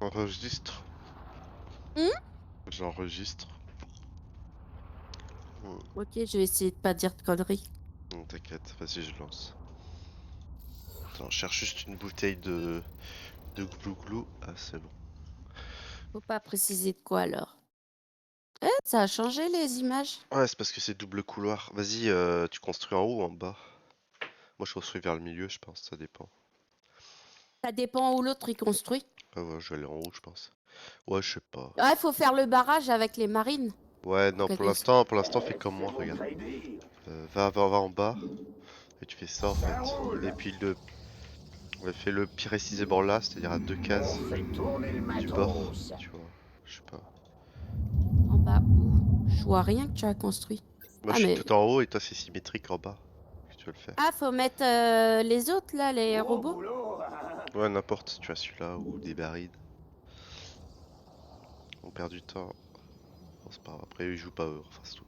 Enregistre. Hmm. J'enregistre. Ok, je vais essayer de pas dire de conneries. T'inquiète, vas-y, je lance. Attends, je cherche juste une bouteille de glou-glou. Ah, c'est bon. Faut pas préciser de quoi alors. Ça a changé les images. Ouais, c'est parce que c'est double couloir. Vas-y, tu construis en haut ou en bas? Moi, je construis vers le milieu, je pense, ça dépend. Ça dépend où l'autre il construit. Ah ouais, je vais aller en haut, je pense. Ouais, je sais pas. Ouais, faut faire le barrage avec les marines. Ouais, Pour non, qu'elles pour l'instant, fais comme moi, regarde. Va en bas, et tu fais ça, en fait. Et puis, fais-le précisément là, c'est-à-dire à deux cases du bord, tu vois. Je sais pas. En bas où? Je vois rien que tu as construit. Moi, Ah je suis mais tout en haut, et toi, c'est symétrique en bas. Que tu veux le faire. ah, faut mettre les autres là, les robots. Ouais, n'importe, tu as celui-là, ou des barils. On perd du temps. Bon, c'est pas grave. Après, ils jouent pas eux, enfin, c'est tout.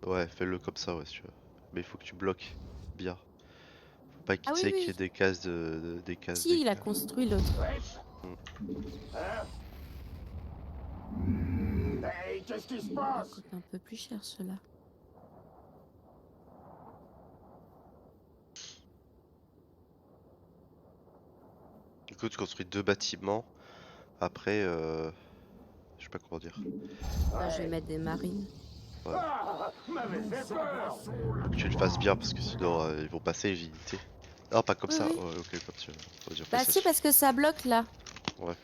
Ouais, fais-le comme ça, ouais, si tu veux. Mais il faut que tu bloques bien. Faut pas Ah qu'il oui qu'il y ait oui. des cases des cases Si, il a d'écart. construit l'autre. Hmm. Hey, qu'est-ce qui se Ça passe? coûte un peu plus cher cela. Du coup, tu construis deux bâtiments. Après, je sais pas comment dire. Là, je vais mettre des marines. Ouais. Ah, m'avait fait peur. Faut que tu le fasses bien parce que sinon ils vont passer les unités. Non, pas comme Oui ça. oui. Ouais, ok, comme tu veux. Vas-y, on fait Bah ça. si, parce que ça bloque là. Ouais,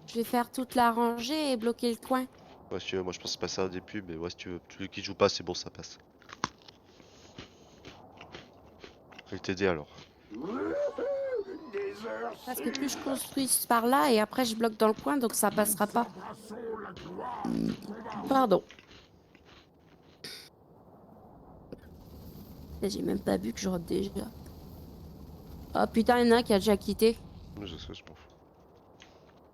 Je vais faire toute la rangée et bloquer le coin. ouais, si tu veux, moi je pensais pas ça au début, mais ouais, si tu veux. Celui qui joue pas, c'est bon, ça passe. Je vais t'aider alors. Des heures Parce que plus je sûres. construis par là et après je bloque dans le coin, donc ça passera pas. Pardon. J'ai même pas vu que je rentre déjà. Oh putain, il y en a un qui a déjà quitté. Mais je sais, je m'en fous.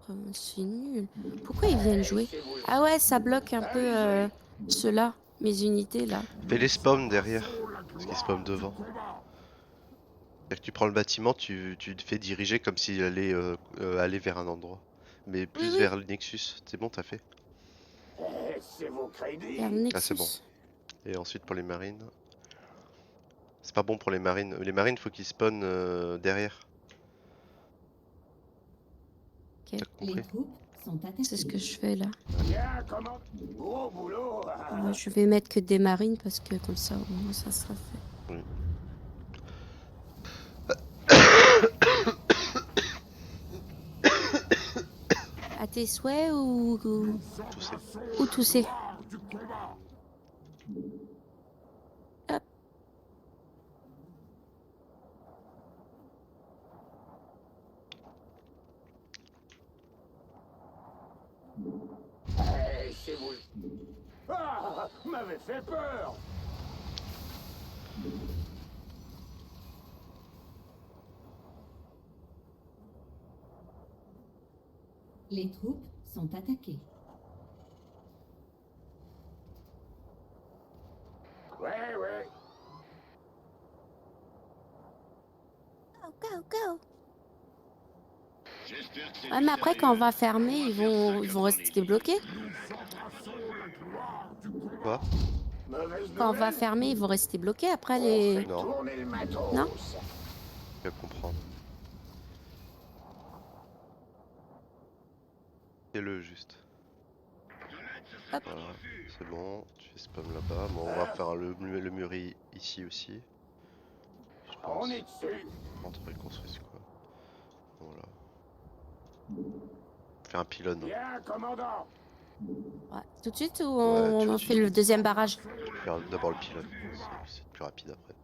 Oh, c'est nul. Pourquoi ils viennent jouer? Ah ouais, ça bloque un peu ceux-là, mes unités là. Fais les spawns derrière. Ce qui spawn devant. C'est-à-dire que tu prends le bâtiment, tu te fais diriger comme s'il allait aller vers un endroit. Mais Oui, plus oui, vers le Nexus. C'est bon, t'as fait? C'est vos vers le crédits. Ah, c'est bon. Nexus. Et ensuite pour les marines. C'est pas bon pour les marines. Les marines, faut qu'ils spawnent derrière. Ok, T'as Les compris? troupes sont c'est ce attaquées. que je fais là. Bien, comment? Gros boulot. Je vais mettre que des marines parce que comme ça au moins ça sera fait. Oui. À tes souhaits Tout c'est. ou tousser? Hop. Hey, c'est vous. Ah, m'avait fait peur. Les troupes sont attaquées. Ouais, ouais. Go, go, go. Ouais, mais après quand on va fermer, ils vont rester bloqués. Quoi? Mauvaise Quand on va nouvelle. fermer, ils vont rester bloqués après On les. fait Non, tourner le Non? matos. je vais comprendre. Fais-le juste. Hop. Voilà, c'est bon. Tu fais spam là-bas. Bon, on va faire le mur ici aussi. Je On pense. est dessus. Entre et construise quoi. Voilà. Faire un pylône. Bien, commandant. Ouais. Tout de suite ou Ouais, tout on de en fait suite. le deuxième barrage? Faire d'abord le pylône. C'est plus rapide après.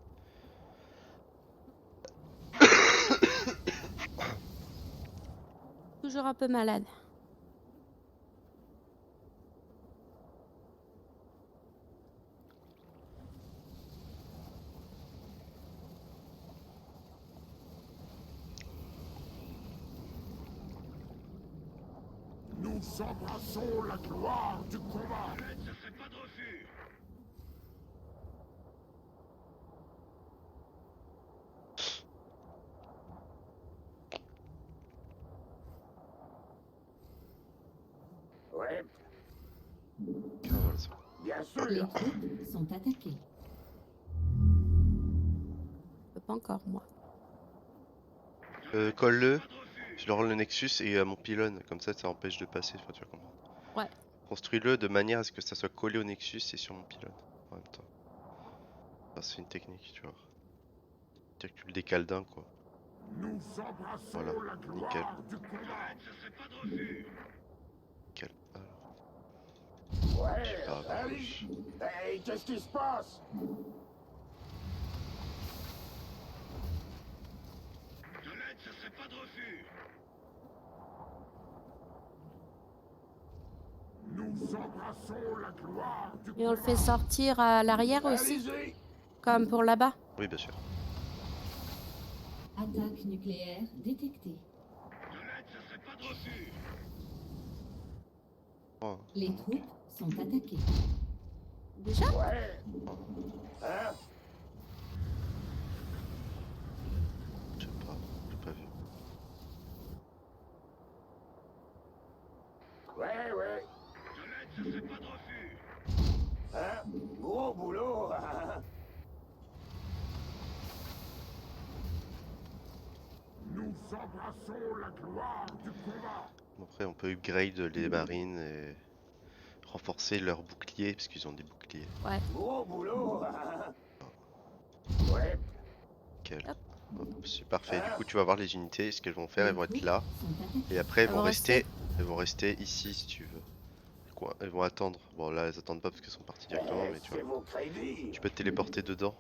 Toujours un peu malade. Nous embrassons la gloire du combat. Bien Les sûr. troupes sont attaquées. Je peux pas encore, moi. Colle-le, je leur rends le Nexus et mon pylône, comme ça empêche de passer, enfin, tu vas comprendre. Ouais. Construis-le de manière à ce que ça soit collé au Nexus et sur mon pylône en même temps. Enfin, c'est une technique, tu vois. C'est-à-dire que tu le décales d'un quoi. Nous embrassons Voilà, la nickel. gloire du combat. Nickel. Alors, Ouais, j'ai pas allez. approche. Hey, qu'est-ce qui se passe? Nous embrassons la gloire du Et on le fait combat. sortir à l'arrière aussi, Allez-y. comme pour là-bas. Oui, bien sûr. Attaque nucléaire détectée. Oh, Les troupes sont attaquées. Déjà? Ouais. Hein? je sais pas, j'ai pas vu. Ouais, ouais. Hein? Gros boulot. Nous embrassons la gloire du combat. Bon, après, on peut upgrade les marines et renforcer leurs boucliers, parce qu'ils ont des boucliers. Ouais. Gros boulot. Ouais. Nickel. Hop. Hop, c'est parfait. Du coup, tu vas voir les unités, ce qu'elles vont faire, elles vont être là. Sont attaquées. Et après, Elles vont elles vont rester ici si tu veux. Quoi, elles vont attendre. Bon, là, elles attendent pas parce qu'elles sont parties directement, mais tu C'est vois. vos crédits. Tu peux te téléporter dedans.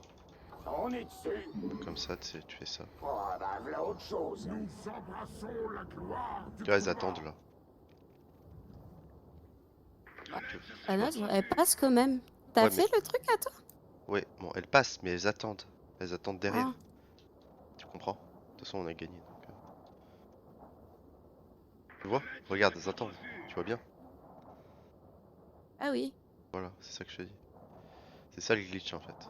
On est dessus. Comme ça, tu fais ça. Oh, bah, voilà autre chose. Nous embrassons la gloire du Tu vois, elles combat. attendent là. Ah non, elle passe quand même. T'as Ouais, fait le truc à toi? Ouais, bon, elles passent, mais elles attendent. Elles attendent derrière. Ah, Tu comprends? De toute façon, on a gagné. Donc, Tu vois? Regarde, elles attendent. Tu vois bien? ah oui. Voilà, c'est ça que je te dis. C'est ça le glitch en fait.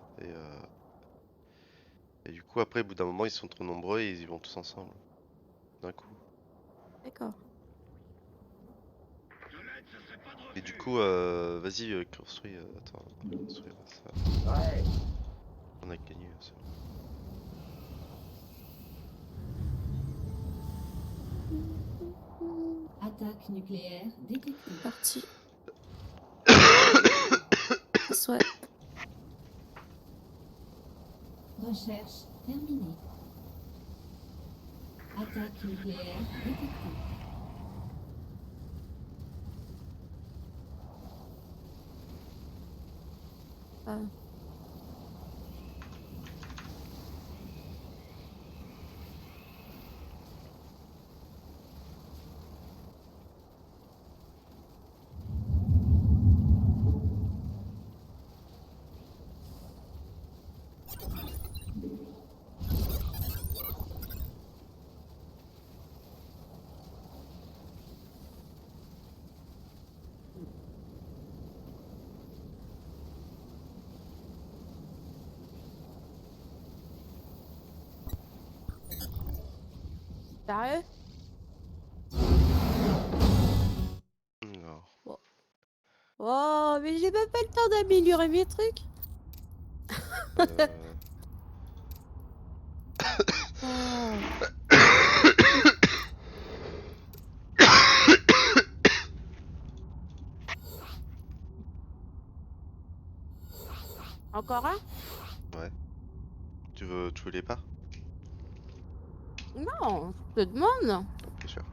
Et du coup, après, au bout d'un moment, ils sont trop nombreux et ils y vont tous ensemble. D'un coup. D'accord. Et du coup, vas-y, construis. Attends, on va construire ça. Ouais. On a gagné. C'est bon. Attaque nucléaire détectée. Parti. Soit. Recherche terminée. Attaque nucléaire détectée. Ah. Sérieux? Non. Oh, mais j'ai même pas le temps d'améliorer mes trucs. Euh, Oh. Encore un? Ouais. Tu veux les pas? Non, je te demande. Bien sûr.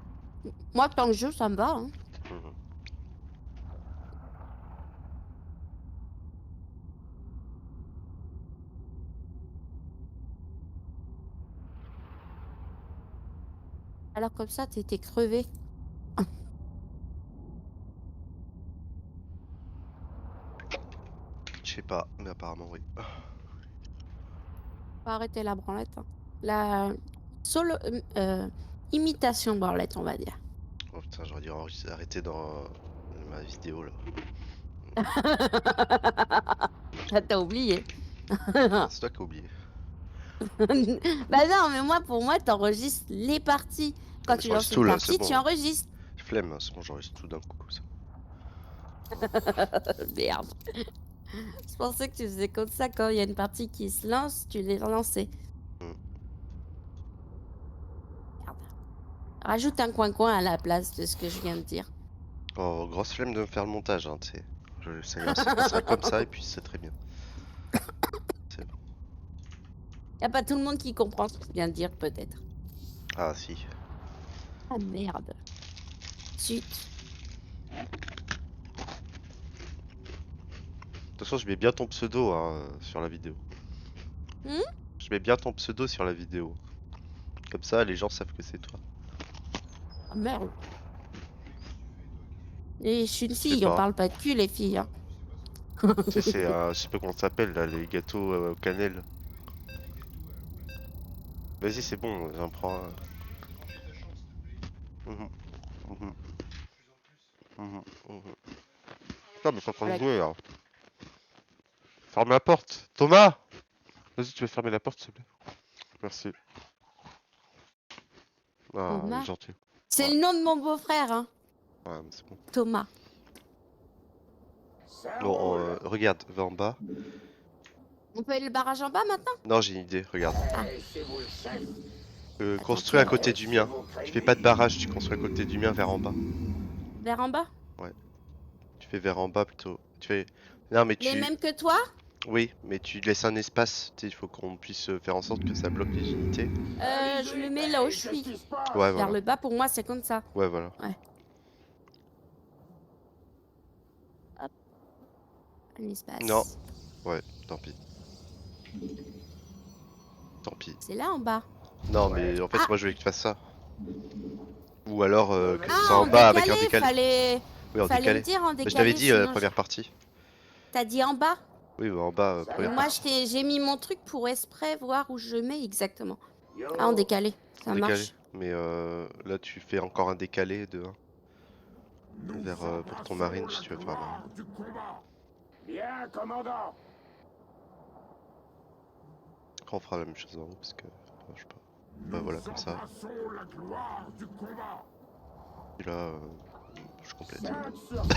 Moi, tant que je joue, ça me va. Hein. Mhm. Alors comme ça, t'étais crevé. Je sais pas, mais apparemment oui. Faut arrêter la branlette. Hein. La solo imitation branlette, on va dire. Oh putain, j'aurais dû arrêter dans ma vidéo là. Ah, t'as oublié. Ah, c'est toi qui as oublié. Bah non, mais moi, pour moi, t'enregistres les parties. Quand mais tu j'enregistre lances tout, une là, partie, c'est tu bon. enregistres. Flemme, c'est bon, j'enregistre tout d'un coup comme ça. Merde. Je pensais que tu faisais comme ça quand il y a une partie qui se lance, tu les relançais. Mm. Merde. Rajoute un coin-coin à la place de ce que je viens de dire. Oh, grosse flemme de me faire le montage, hein, tu sais. Ça passera comme ça et puis c'est très bien. C'est- Y a pas tout le monde qui comprend ce que je viens de dire, peut-être. Ah si. Ah merde. Zut. De toute façon, je mets bien ton pseudo hein, sur la vidéo. Hmm. Je mets bien ton pseudo sur la vidéo. Comme ça, les gens savent que c'est toi. Ah merde. Et je suis une Je sais fille, on pas. parle pas de cul, les filles. Hein. Tu sais, je sais pas comment ça s'appelle là, les gâteaux au cannelle. Vas-y, c'est bon, j'en prends un. Mhm, mhm, mhm, mhm. Putain, mais je suis en train de Voilà. jouer là. Ferme la porte. Thomas! Vas-y, tu veux fermer la porte, s'il te plaît? Merci. Ah, il est Thomas. gentil. C'est Ouais, le nom de mon beau-frère, hein. ouais, mais c'est bon. Thomas. Ça Bon, roule. regarde, va en bas. On peut aller le barrage en bas maintenant? Non, j'ai une idée, regarde. Ah, Laissez-vous le chef. attends, Construis à quel... côté du mien. Laissez-vous Tu fais pas de crédit. barrage, tu construis à côté du mien vers en bas. Vers en bas? Ouais, tu fais vers en bas plutôt. Tu fais. Non, mais Les tu. mêmes que toi? Oui, mais tu laisses un espace. Tu sais, il faut qu'on puisse faire en sorte que ça bloque les unités. Je me mets là où je Qu'est-ce suis. qui se passe? Ouais, Vers voilà. le bas, pour moi, c'est comme ça. Ouais, voilà. Ouais. Hop, un Non. espace. Ouais, tant pis. Tant pis. C'est là en bas. Non, Ouais. mais en fait, Ah, moi je voulais que tu fasses ça. Ou alors que ce Mauvaise soit ah, en en bas nouvelle. avec un décalé, décalé. Oui, en fallait me décalé. dire en Mais je t'avais décalé, dit sinon je... première partie. T'as dit en bas? Oui, bah, en bas, Ça Et première moi, marche. partie. j'ai mis mon truc pour exprès voir où je mets exactement. Ah, en Yo. décalé, En ça décalé. marche. Mais là, tu fais encore un décalé de 1 Nous vers pour ton marine embrassons si la tu veux faire un marine. gloire du combat. Bien, commandant. Après, on fera la même chose en haut parce que ça marche pas. Bah Nous voilà, comme ça. embrassons la gloire du combat. Et là, je complète. 5 sur 5.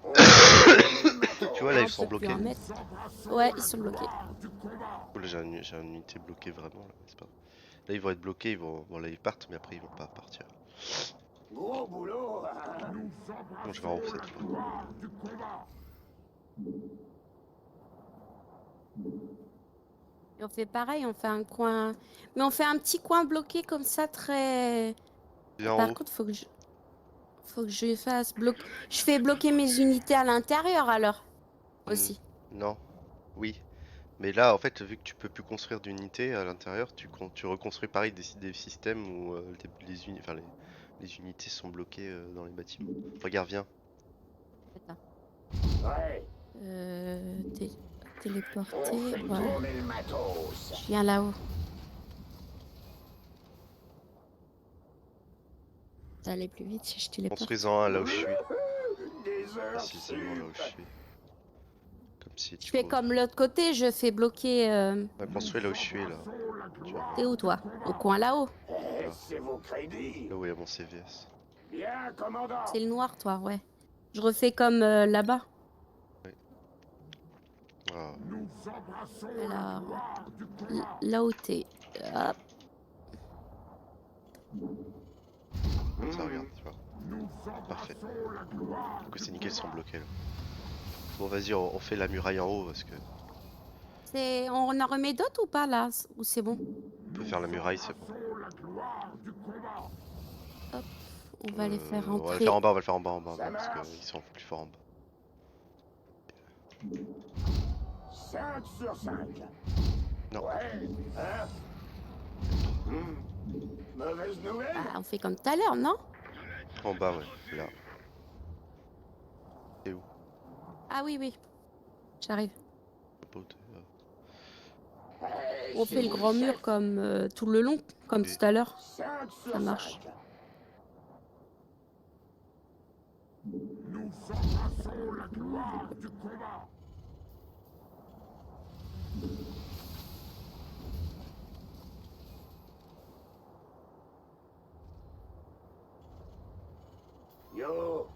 On retourne les Tu vois, matos. là, Ah, ils on sont peut plus bloqués. en mettre. Nous embrassons Ouais, ils la sont bloqués. gloire du combat. Oh, là, j'ai une unité bloquée vraiment, là. C'est pas... Là, ils vont être bloqués, ils vont... Bon, là, ils partent, mais après, ils vont pas partir. Gros boulot. Nous Bon, je vais en haut embrassons cette la fois. gloire du combat. Et on fait pareil, on fait un coin... Mais on fait un petit coin bloqué comme ça, très... Viens en Par haut. contre, faut que je fasse bloquer... Je fais bloquer mes unités à l'intérieur, alors. Hmm, Aussi. non. Oui. Mais là, en fait, vu que tu peux plus construire d'unités à l'intérieur, tu reconstruis pareil des systèmes où enfin, les unités sont bloquées dans les bâtiments. Regarde, viens. Attends. Ouais. On Téléporter, fait ouais. tourner le matos. Je viens là-haut. Ça allait plus vite si je téléporte. Construis-en un là où je suis. Des heures Précisément là où je sup. suis. Comme si Je tu fais pouvais. comme l'autre côté, je fais bloquer... Ouais, construis là où je suis là. Tu vois, T'es où, toi? Au coin là-haut. là. C'est vos crédits. Là où il y a mon CVS. Bien, commandant. C'est le noir, toi, ouais. Je refais comme là-bas. Oui. Ah. Nous embrassons la Alors, gloire du combat. là où t'es. Hop. Comme ça, regarde, tu vois. Nous Parfait. embrassons la gloire Donc du c'est nickel, ils sont combat. bloqués là. Bon, vas-y, on fait la muraille en haut parce que On en remet d'autres ou pas, là? Ou c'est bon? on peut faire la muraille, c'est bon. Embrassons la gloire du combat. Hop. On va les faire On va le entrer. faire en bas, on va le faire en bas, Ça parce marche. qu'ils sont plus forts en bas. 5 sur 5. Non. Ouais. Hein? Mauvaise nouvelle? Bah, on fait comme tout à l'heure, non? En bas, ouais, là. Et où? Ah oui, oui. J'arrive. Hey, On c'est fait le vous grand chef. mur comme tout le long, comme Oui. tout à l'heure. 5 sur Ça marche. 5. Nous embrassons la gloire du combat. Yo.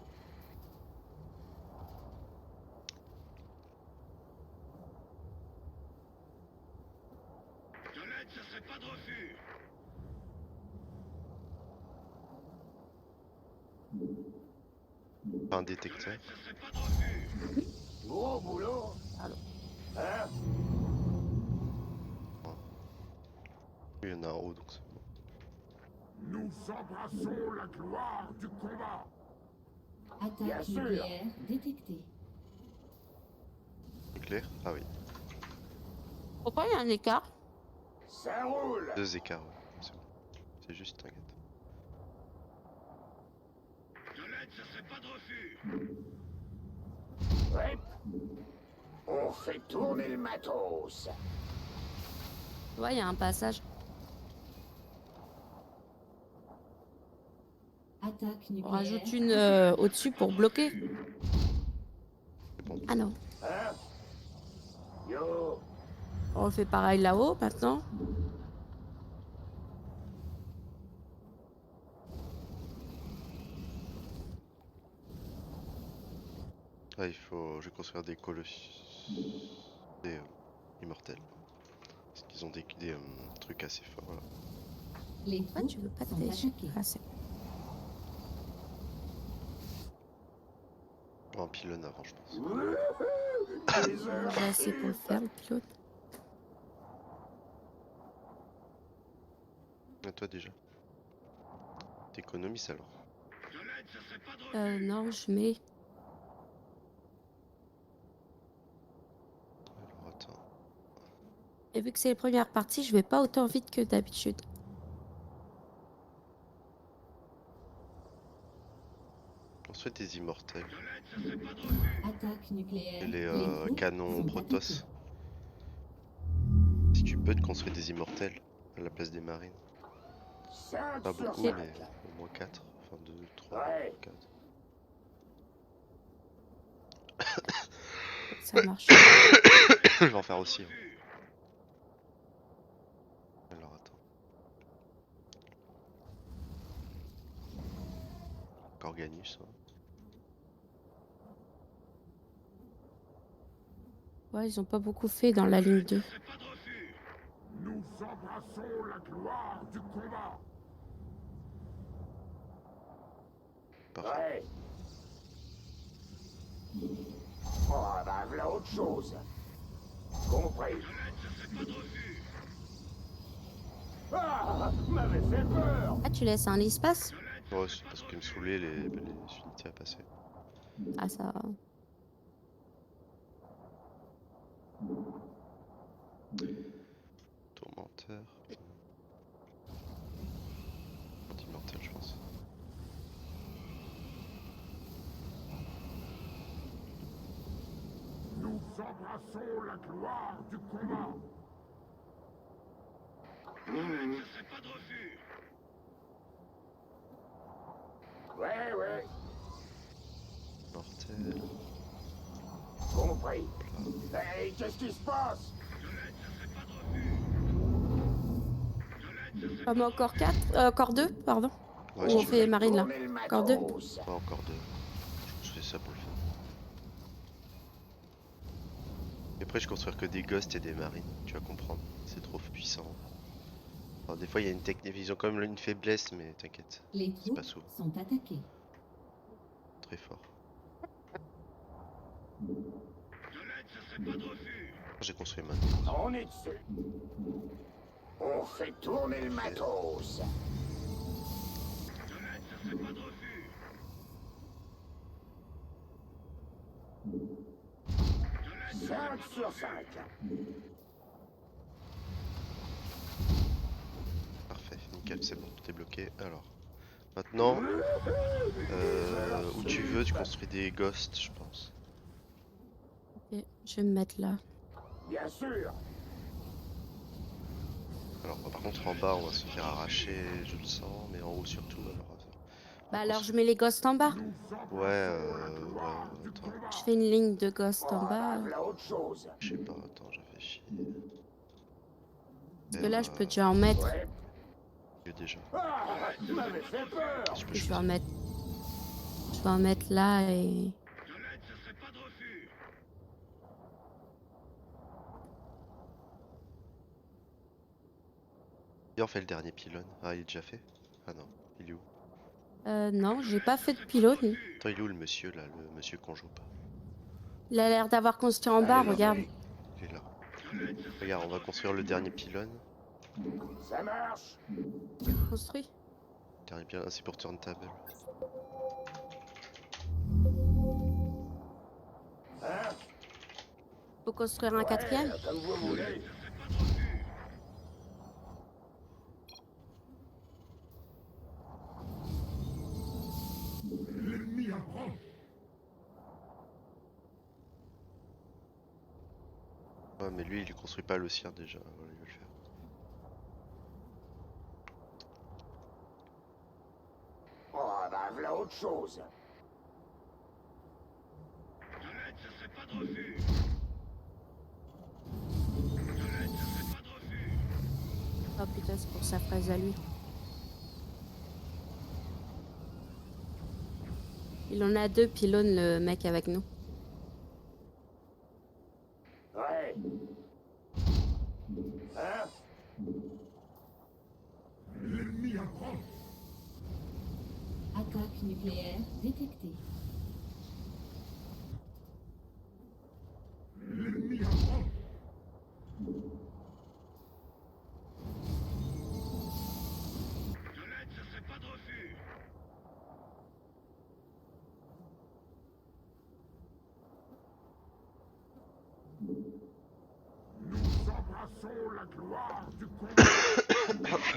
Pas un détecteur. Gros boulot. Pardon. Hein? Il y en a en haut donc c'est bon. Nous embrassons la gloire du combat. Bien Attaque sûr. nucléaire détectée. Nucléaire? Ah oui. Pourquoi il y a un écart? Ça roule. 2 écarts, ouais. C'est bon. C'est juste, t'inquiète. Ouais. On fait tourner le matos. Tu vois, il y a un passage. Attaque On nucléaire. rajoute une au-dessus pour bloquer. C'est bon. Ah non. Hein? Yo. On fait pareil là-haut maintenant. Ah, je vais construire des colosses. Des immortels. Parce qu'ils ont des trucs assez forts là. Les Pourquoi troupes tu veux pas te sont déchirer? attaquées. Ah, c'est Un pylône avant, je pense. Les heures j'ai assez pour le faire, le pilote. Et toi déjà. T'économises alors. Non, je mets. Alors attends. Et vu que c'est les premières parties, je vais pas autant vite que d'habitude. Construis des immortels. Attaque nucléaire. Et les Les troupes canons sont Protoss. attaquées. Si tu peux te construire des immortels à la place des marines. 5 Pas sur beaucoup, 5. mais au moins 4. Enfin 2, 3, Ouais. 4. Ça marche. Je vais en faire aussi. Hein. Alors attends. Corganus. Hein. Ouais, ils ont pas beaucoup fait dans la ligne 2. Nous embrassons la gloire du combat. Parfait. Ouais. Oh, bah, voilà autre chose. Compris. Ah, m'avait fait peur. Ah, tu laisses un espace? Ouais, c'est parce qu'il me saoulait les unités à passer. Ah, ça. Tourmenteur. Immortel, je pense. Nous embrassons la gloire du combat. Ouais, ouais. Mortel. Compris. Hey, qu'est-ce qui se passe? Ah, mais encore 4, encore 2, pardon. Ouais, Ou si on tu fait veux. marine là. Tourner le Encore 2. matos. Ouais, encore 2. Je fais ça pour le fun. Et après, je construire que des ghosts et des marines. Tu vas comprendre. C'est trop puissant. Alors, des fois, il y a une technique. Ils ont quand même une faiblesse, mais t'inquiète. Les C'est pas troupes souvent. sont attaquées. Très fort. J'ai construit maintenant. On est dessus. On fait tourner le matos. 5 sur 5. Parfait, nickel, c'est bon, tout est bloqué. Alors, maintenant, où tu veux, tu construis des ghosts, je pense. Ok, je vais me mettre là. Bien sûr. Alors, par contre, en bas, on va se faire arracher, je le sens, mais en haut surtout. Bah alors, je mets les ghosts en bas. Ouais, attends, Je fais une ligne de ghosts en Oh, bah, bas. voilà autre chose. je sais pas, attends, je réfléchis. Parce que là, je peux déjà en mettre. Ouais. J'ai déjà. Ah, tu m'avais fait peur. Je peux Et je vais choisir. en mettre. Je vais en mettre là et. Et on fait le dernier pylône. Ah, il est déjà fait? Ah non, il est où? Non, j'ai pas fait de pylône. Attends, il est où le monsieur là, le monsieur qu'on joue pas? Il a l'air d'avoir construit en bas, regarde. Il est là. Regarde, on va construire le dernier pylône. Ça marche. Construit. Dernier pylône, c'est pour turn table. Hein? Faut construire un quatrième. Ouais, comme vous voulez. Ouais, mais lui, il construit pas le sien déjà. Voilà, il va le faire. Oh, bah, voilà autre chose. Oh putain, c'est pour sa fraise à lui. Il en a 2 pylônes, le mec avec nous. Ouais. Hein? Attaque nucléaire détectée.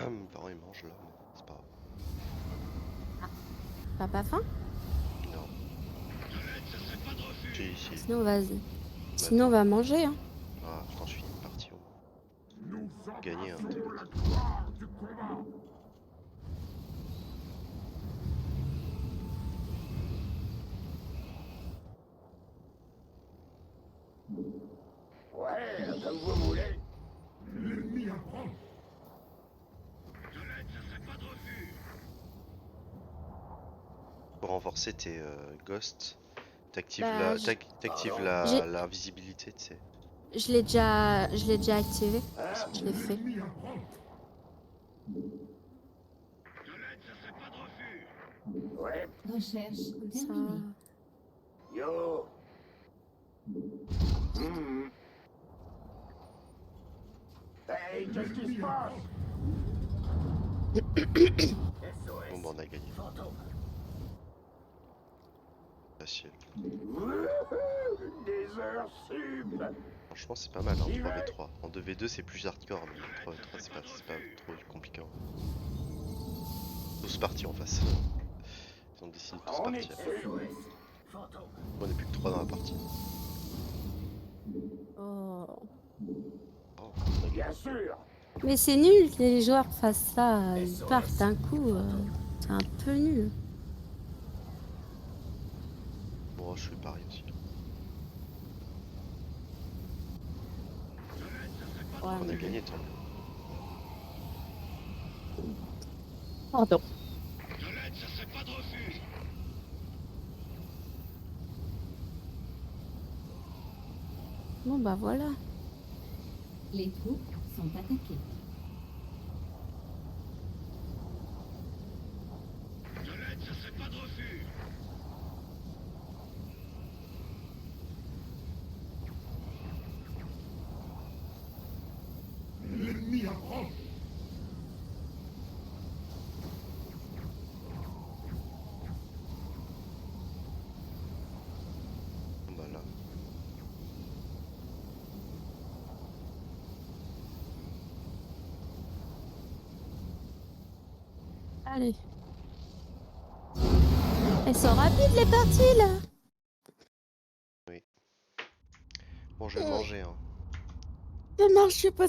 Mes parents ils mangent là, mais c'est pas grave. T'as pas faim? Non. J'ai ici. Sinon on va manger, hein. Ah, putain, je finis une partie au moins. Gagner un truc. Ouais, comme vous voulez. Pour renforcer tes ghosts, t'actives Bah, t'actives j'ai- la visibilité, tu sais. Je l'ai déjà activé. Hein? Je l'ai fait. Ouais. Recherche Comme ça. terminée. Yo. Hmm. Hey, qu'est-ce qui se passe? Bon, bah, on a gagné. Facile. Des heures sub. Franchement, c'est pas mal, hein, 3v3. En 2v2, c'est plus hardcore, mais 3v3, c'est pas trop compliqué. Tous partis en face. Ils ont décidé de tous On est partir. dessus. On est plus que 3 dans la partie. Oh. Oh, on a gagné. Bien sûr. Mais c'est nul que les joueurs fassent ça. Ils partent d'un coup. C'est un peu nul. Bon, je fais pareil aussi. Ouais, On a mais- gagné, tant mieux. Pardon. Bon bah voilà. Les troupes sont attaquées. Bah là. Allez. Elles sont rapides les parties là. Bon, je vais manger, hein. Ça marche pas.